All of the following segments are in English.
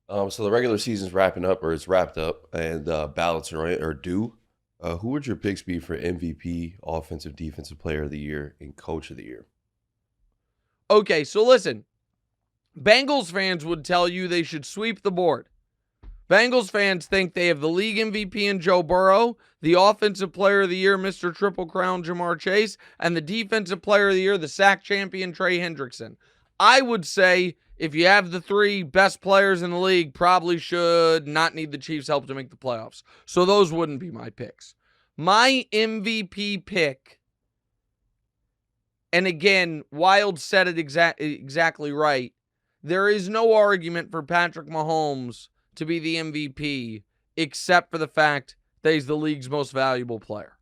So the regular season's wrapping up, or it's wrapped up, and ballots are due. Who would your picks be for MVP, Offensive Defensive Player of the Year, and Coach of the Year? Okay, so listen. Bengals fans would tell you they should sweep the board. Bengals fans think they have the league MVP in Joe Burrow, the Offensive Player of the Year, Mr. Triple Crown Jamar Chase, and the Defensive Player of the Year, the sack champion Trey Hendrickson. I would say if you have the three best players in the league, probably should not need the Chiefs' help to make the playoffs. So those wouldn't be my picks. My MVP pick, and again, Wild said it exactly right. There is no argument for Patrick Mahomes to be the MVP, except for the fact that he's the league's most valuable player.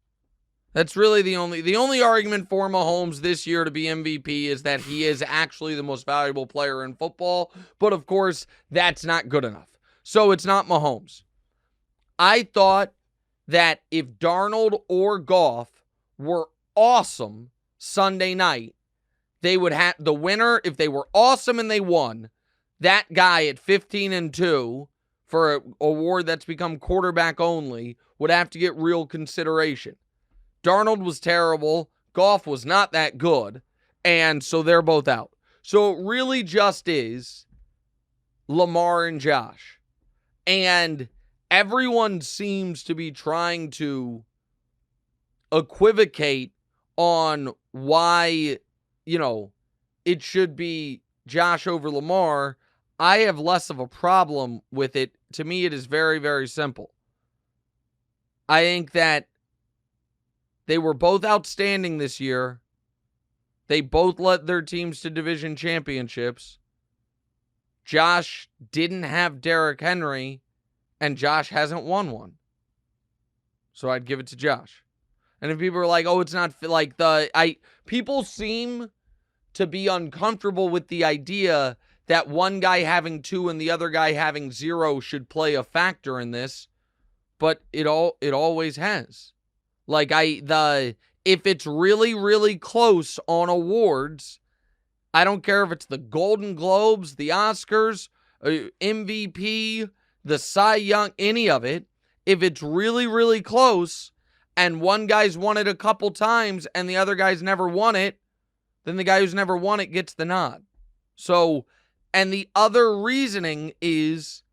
That's really the only argument for Mahomes this year to be MVP is that he is actually the most valuable player in football. But of course, that's not good enough. So it's not Mahomes. I thought that if Darnold or Goff were awesome Sunday night, they would have the winner. If they were awesome and they won, that guy at 15-2 for an award that's become quarterback only would have to get real consideration. Darnold was terrible. Goff was not that good. And so they're both out. So it really just is Lamar and Josh. And everyone seems to be trying to equivocate on why, it should be Josh over Lamar. I have less of a problem with it. To me, it is very, very simple. I think that they were both outstanding this year. They both led their teams to division championships. Josh didn't have Derrick Henry, and Josh hasn't won one. So I'd give it to Josh. And if people are like, oh, it's not like people seem to be uncomfortable with the idea that one guy having 2 and the other guy having 0 should play a factor in this, but it always has. If it's really, really close on awards, I don't care if it's the Golden Globes, the Oscars, MVP, the Cy Young, any of it. If it's really, really close and one guy's won it a couple times and the other guy's never won it, then the guy who's never won it gets the nod. So, and the other reasoning is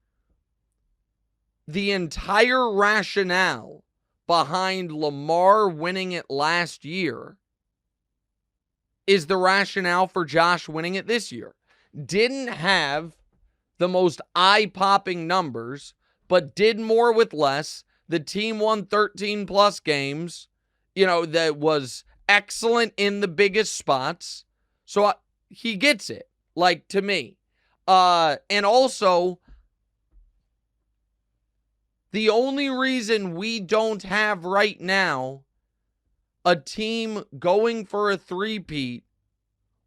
the entire rationale behind Lamar winning it last year is the rationale for Josh winning it this year. Didn't have the most eye-popping numbers, but did more with less. The team won 13 plus games, that was excellent in the biggest spots. So he gets it, to me. And also, the only reason we don't have right now a team going for a three-peat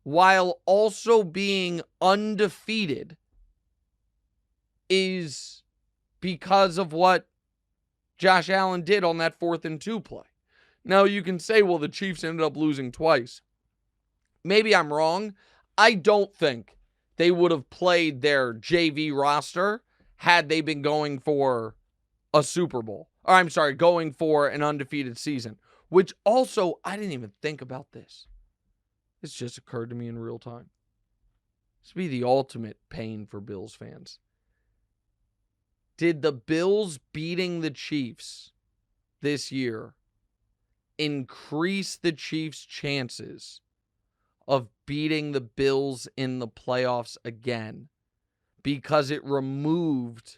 while also being undefeated is because of what Josh Allen did on that 4th-and-2 play. Now, you can say, well, the Chiefs ended up losing twice. Maybe I'm wrong. I don't think they would have played their JV roster had they been going for a Super Bowl. Or I'm sorry, going for an undefeated season. Which also, I didn't even think about this. This just occurred to me in real time. This would be the ultimate pain for Bills fans. Did the Bills beating the Chiefs this year increase the Chiefs' chances of beating the Bills in the playoffs again? Because it removed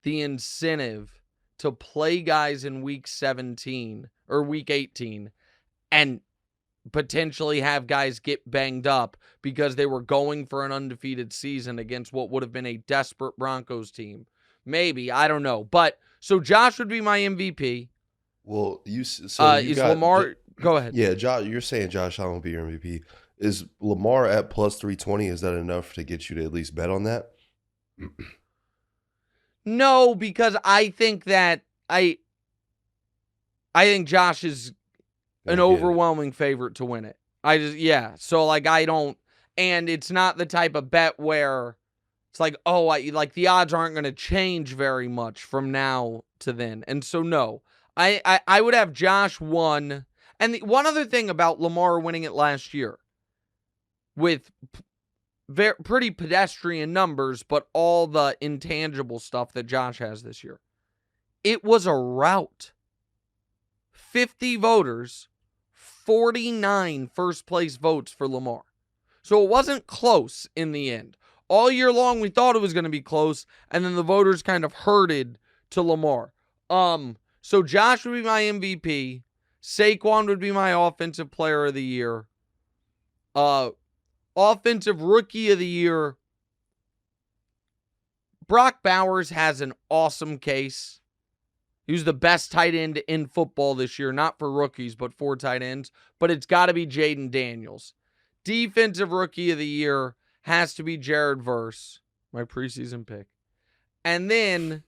the incentive to play guys in week 17 or week 18 and potentially have guys get banged up because they were going for an undefeated season against what would have been a desperate Broncos team. Maybe, I don't know. But so Josh would be my MVP. Well, you is got Lamar. Go ahead. Yeah, Josh. You're saying Josh Allen will be your MVP. Is Lamar at plus 320? Is that enough to get you to at least bet on that? No, because I think that I think Josh is an overwhelming favorite to win it. So I don't, and it's not the type of bet where It's like, oh, like the odds aren't going to change very much from now to then. And so, no, I would have Josh 1. And one other thing about Lamar winning it last year, with pretty pedestrian numbers, but all the intangible stuff that Josh has this year, it was a rout. 50 voters, 49 first place votes for Lamar. So it wasn't close in the end. All year long, we thought it was going to be close, and then the voters kind of herded to Lamar. So Josh would be my MVP. Saquon would be my offensive player of the year. Offensive rookie of the year. Brock Bowers has an awesome case. He was the best tight end in football this year, not for rookies, but for tight ends. But it's got to be Jaden Daniels. Defensive rookie of the year has to be Jared Verse, my preseason pick. And then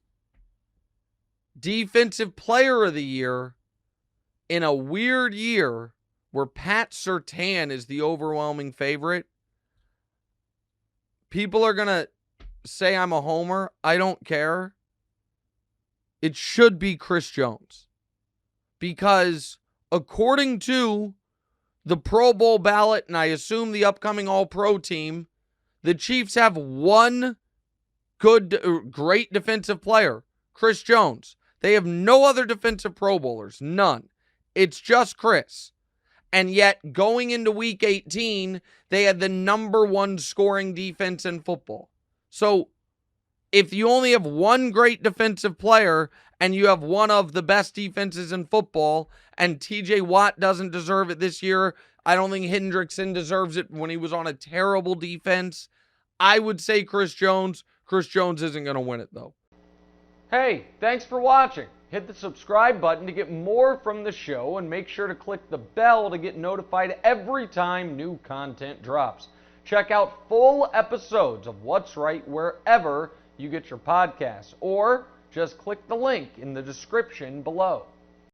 defensive player of the year, in a weird year where Pat Surtain is the overwhelming favorite, people are going to say I'm a homer. I don't care. It should be Chris Jones. Because according to the Pro Bowl ballot, and I assume the upcoming All-Pro team, the Chiefs have one great defensive player, Chris Jones. They have no other defensive Pro Bowlers. None. It's just Chris. And yet, going into Week 18, they had the number 1 scoring defense in football. So, if you only have one great defensive player and you have one of the best defenses in football, and TJ Watt doesn't deserve it this year, I don't think Hendrickson deserves it when he was on a terrible defense, I would say Chris Jones. Chris Jones isn't going to win it, though. Hey, thanks for watching. Hit the subscribe button to get more from the show, and make sure to click the bell to get notified every time new content drops. Check out full episodes of What's Right wherever you get your podcasts, or just click the link in the description below.